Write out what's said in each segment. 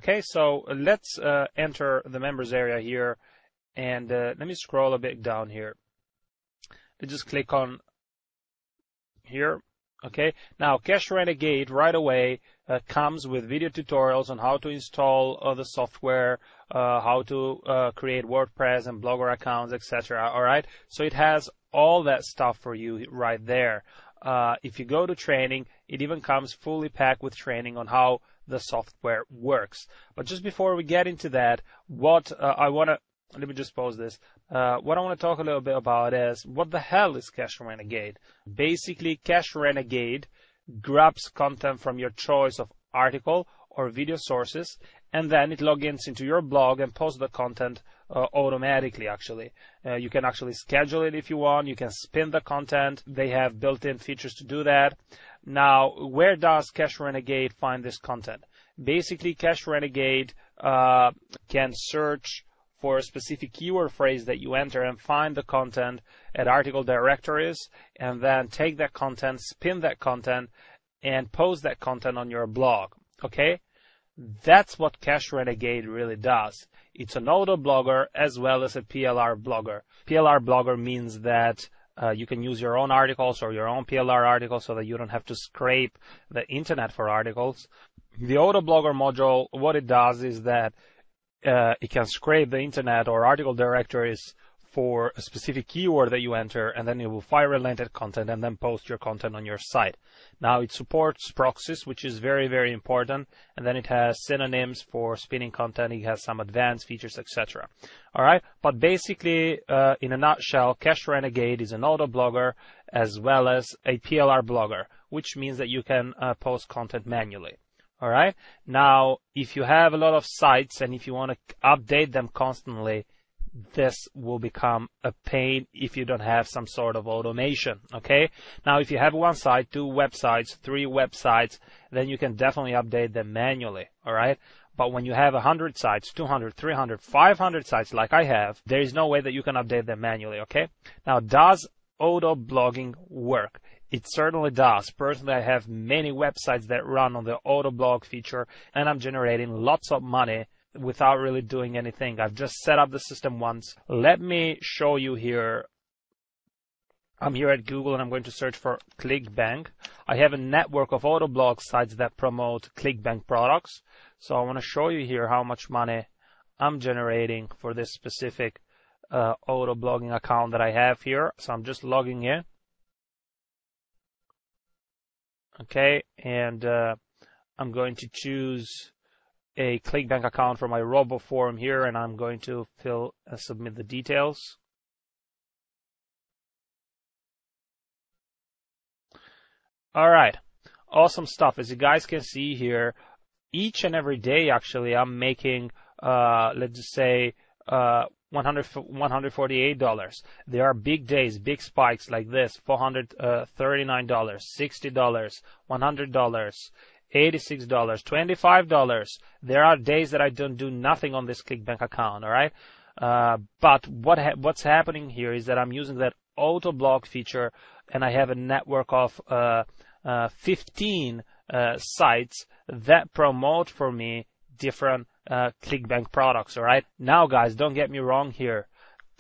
Okay, so let's enter the members area here, and let me scroll a bit down here. Let's just click on here. Okay, now Cache Renegade right away comes with video tutorials on how to install the software, how to create WordPress and Blogger accounts, etc. All right, so it has all that stuff for you right there. If you go to training, it even comes fully packed with training on how the software works. But just before we get into that, let me just pause this. What I want to talk a little bit about is, what the hell is Cache Renegade? Basically, Cache Renegade grabs content from your choice of article or video sources, and then it logins into your blog and posts the content automatically, actually. You can actually schedule it if you want. You can spin the content. They have built-in features to do that. Now, where does Cache Renegade find this content? Basically, Cache Renegade can search for a specific keyword phrase that you enter and find the content at article directories, and then take that content, spin that content, and post that content on your blog. Okay? That's what Cache Renegade really does. It's an auto blogger as well as a PLR blogger. PLR blogger means that you can use your own articles or your own PLR articles so that you don't have to scrape the internet for articles. The auto blogger module, what it does is that it can scrape the internet or article directories for a specific keyword that you enter, and then it will find related content and then post your content on your site. Now, it supports proxies, which is very, very important, and then it has synonyms for spinning content. It has some advanced features, etc. All right, but basically, in a nutshell, Cache Renegade is an auto blogger as well as a PLR blogger, which means that you can post content manually. All right. Now, if you have a lot of sites and if you want to update them constantly, this will become a pain if you don't have some sort of automation. Okay. Now, if you have one site, 2 websites, 3 websites, then you can definitely update them manually. All right. But when you have 100 sites, 200, 300, 500 sites like I have, there is no way that you can update them manually. Okay. Now, does auto blogging work? It certainly does. Personally, I have many websites that run on the auto blog feature, and I'm generating lots of money without really doing anything. I've just set up the system once. Let me show you here. I'm here at Google and I'm going to search for ClickBank. I have a network of auto blog sites that promote ClickBank products. So I want to show you here how much money I'm generating for this specific auto blogging account that I have here. So I'm just logging in. Okay, and I'm going to choose a ClickBank account for my robo form here, and I'm going to submit the details. All right, awesome stuff. As you guys can see here, each and every day, actually, I'm making, let's just say, $148. There are big days, big spikes like this: $439, $60, $100, $86, $25. There are days that I don't do nothing on this ClickBank account. All right, but what's happening here is that I'm using that auto blog feature, and I have a network of 15 sites that promote for me different ClickBank products. All right. Now, guys, don't get me wrong here.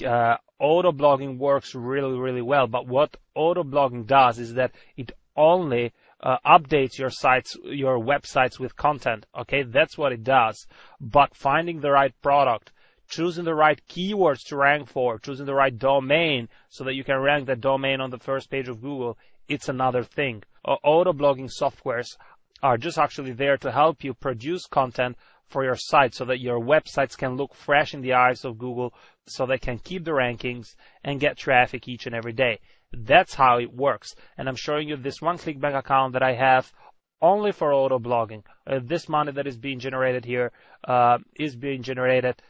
Auto blogging works really, really well. But what auto blogging does is that it only updates your sites, your websites with content. Okay, that's what it does. But finding the right product, choosing the right keywords to rank for, choosing the right domain so that you can rank that domain on the first page of Google, it's another thing. Auto blogging softwares are just actually there to help you produce content for your site so that your websites can look fresh in the eyes of Google, so they can keep the rankings and get traffic each and every day. That's how it works. And I'm showing you this one ClickBank account that I have only for auto blogging. This money that is being generated here is being generated,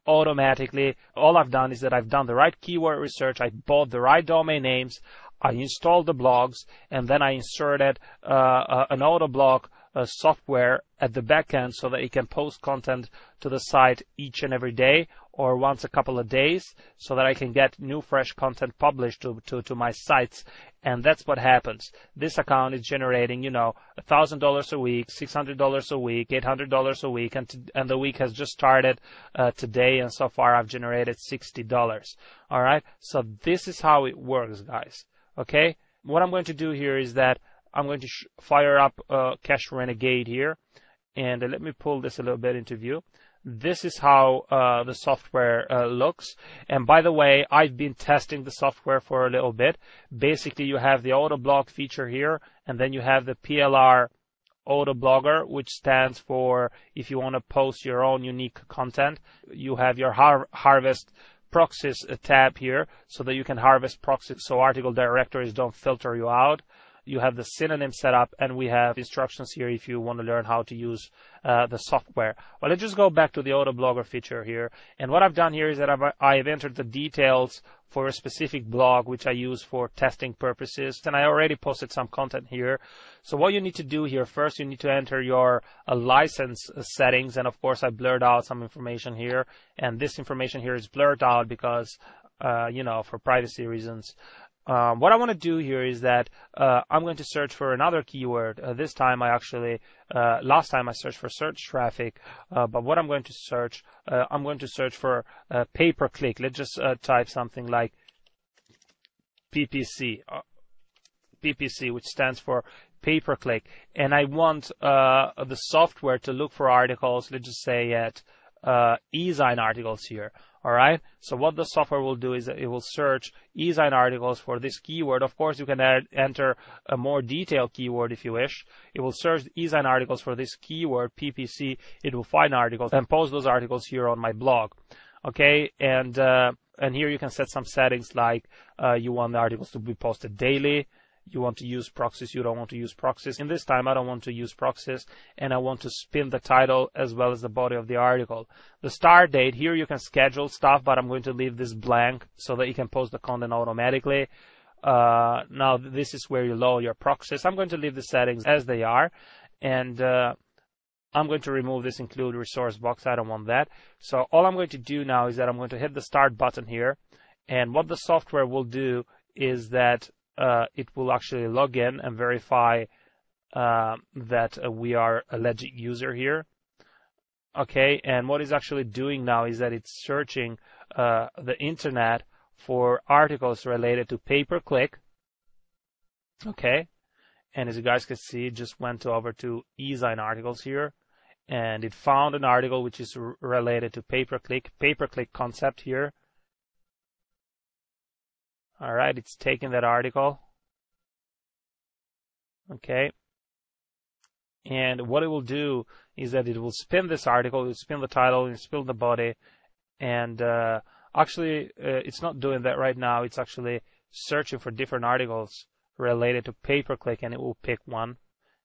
automatically. All I've done is that I've done the right keyword research. I bought the right domain names. I installed the blogs, and then I inserted an auto blog software at the back end so that it can post content to the site each and every day, or once a couple of days so that I can get new fresh content published to my sites. And that's what happens. This account is generating, $1,000 a week, $600 a week, $800 a week, and the week has just started today, and so far I've generated $60. All right. So this is how it works, guys. Okay. What I'm going to do here is that I'm going to fire up Cash Renegade here, and let me pull this a little bit into view. This is how the software looks. And by the way, I've been testing the software for a little bit. Basically, you have the auto blog feature here, and then you have the PLR auto blogger, which stands for if you want to post your own unique content. You have your harvest proxies tab here so that you can harvest proxies so article directories don't filter you out. You have the synonym set up, and we have instructions here if you want to learn how to use the software. Well, let's just go back to the auto blogger feature here. And what I've done here is that I've entered the details for a specific blog which I use for testing purposes, and I already posted some content here. So what you need to do here, first you need to enter your license settings, and of course I blurred out some information here, and this information here is blurred out because for privacy reasons. What I want to do here is that I'm going to search for another keyword. This time last time I searched for search traffic, but what I'm going to search for pay-per-click. Let's just type something like PPC, which stands for pay-per-click. And I want the software to look for articles, let's just say at eZine articles here. All right. So what the software will do is that it will search eZine articles for this keyword. Of course, you can enter a more detailed keyword if you wish. It will search eZine articles for this keyword, PPC. It will find articles and post those articles here on my blog. Okay. And here you can set some settings like you want the articles to be posted daily. You want to use proxies, you don't want to use proxies. In this time, I don't want to use proxies, and I want to spin the title as well as the body of the article. The start date, here you can schedule stuff, but I'm going to leave this blank so that you can post the content automatically. Now, this is where you load your proxies. I'm going to leave the settings as they are, and I'm going to remove this include resource box. I don't want that. So all I'm going to do now is that I'm going to hit the start button here, and what the software will do is that it will actually log in and verify that we are a legit user here. Okay, and what it's actually doing now is that it's searching the internet for articles related to pay-per-click. Okay, and as you guys can see, it just went over to eZine articles here, and it found an article which is related to pay-per-click concept here. All right, it's taking that article. Okay. And what it will do is that it will spin this article, it will spin the title, and spin the body. And actually, it's not doing that right now. It's actually searching for different articles related to pay-per-click, and it will pick one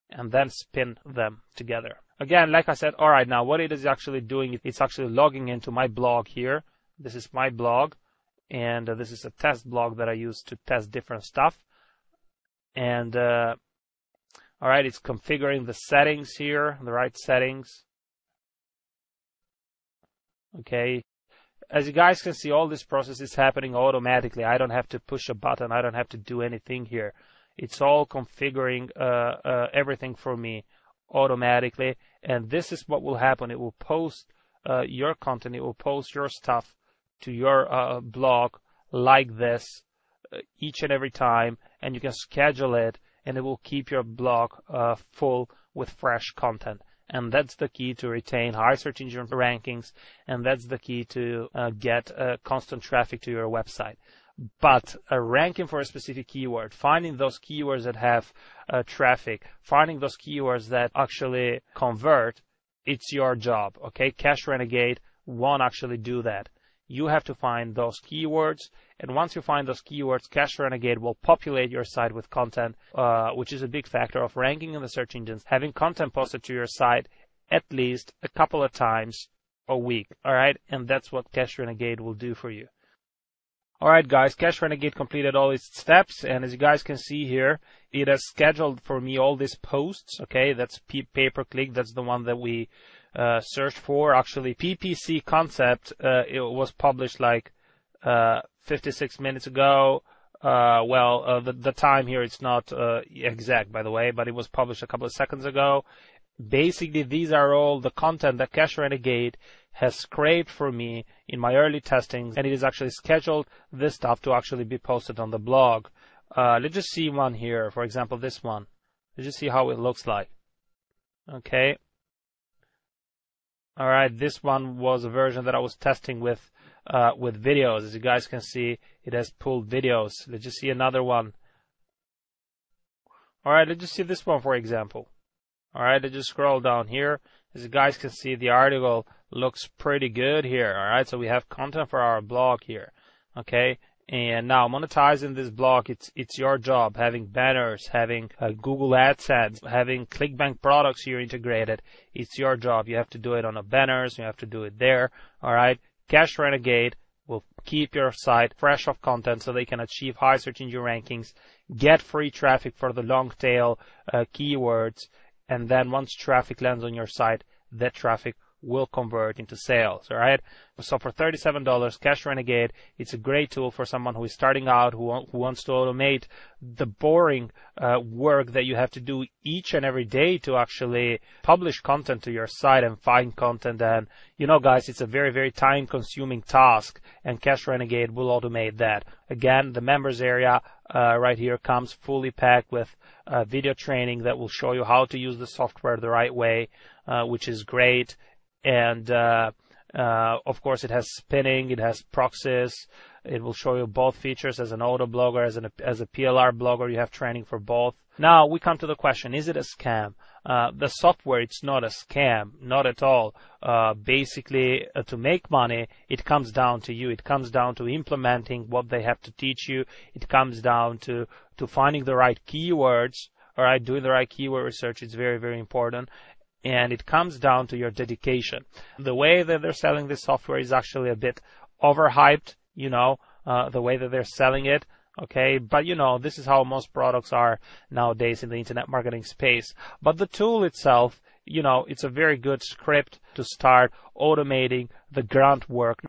and then spin them together. Again, like I said, all right, now what it is actually doing, it's actually logging into my blog here. This is my blog. And this is a test blog that I use to test different stuff. And all right, it's configuring the settings here, the right settings. Okay, as you guys can see, all this process is happening automatically. I don't have to push a button. I don't have to do anything here. It's all configuring everything for me automatically. And this is what will happen. It will post your content. It will post your stuff to your blog like this each and every time, and you can schedule it, and it will keep your blog full with fresh content. And that's the key to retain high search engine rankings, and that's the key to get constant traffic to your website. But ranking for a specific keyword, finding those keywords that have traffic, finding those keywords that actually convert, it's your job. Okay, Cash Renegade won't actually do that. You have to find those keywords, and once you find those keywords, Cash Renegade will populate your site with content, which is a big factor of ranking in the search engines, having content posted to your site at least a couple of times a week, all right? And that's what Cash Renegade will do for you. All right, guys, Cash Renegade completed all its steps, and as you guys can see here, it has scheduled for me all these posts, okay? That's pay-per-click. That's the one that we search for. Actually, PPC concept, it was published like 56 minutes ago. The time here, it's not exact, by the way, but it was published a couple of seconds ago. Basically, these are all the content that Cash Renegade has scraped for me in my early testings, and it is actually scheduled this stuff to actually be posted on the blog. Let's just see one here. For example, this one. Let's just see how it looks like. Okay. All right. This one was a version that I was testing with videos. As you guys can see, it has pulled videos. Let's just see another one. All right. Let's just see this one, for example. All right. Let's just scroll down here. As you guys can see, the article looks pretty good here. All right. So we have content for our blog here. Okay. And now monetizing this blog, it's your job. Having banners, having Google AdSense, having ClickBank products here integrated. It's your job. You have to do it on the banners. You have to do it there. All right. Cash Renegade will keep your site fresh of content so they can achieve high search engine rankings, get free traffic for the long tail keywords, and then once traffic lands on your site, that traffic will convert into sales. All right. So for $37, Cash Renegade, it's a great tool for someone who is starting out, who wants to automate the boring work that you have to do each and every day to actually publish content to your site and find content. And guys, it's a very, very time-consuming task, and Cash Renegade will automate that. Again, the members area right here comes fully packed with video training that will show you how to use the software the right way, which is great. And of course, it has spinning, it has proxies. It will show you both features as an auto blogger, as a PLR blogger. You have training for both. Now we come to the question: is it a scam? The software, it's not a scam, not at all. Basically, to make money, it comes down to you. It comes down to implementing what they have to teach you. It comes down to finding the right keywords. All right, doing the right keyword research is very, very important. And it comes down to your dedication. The way that they're selling this software is actually a bit overhyped, the way that they're selling it. Okay, but this is how most products are nowadays in the internet marketing space. But the tool itself, it's a very good script to start automating the grunt work.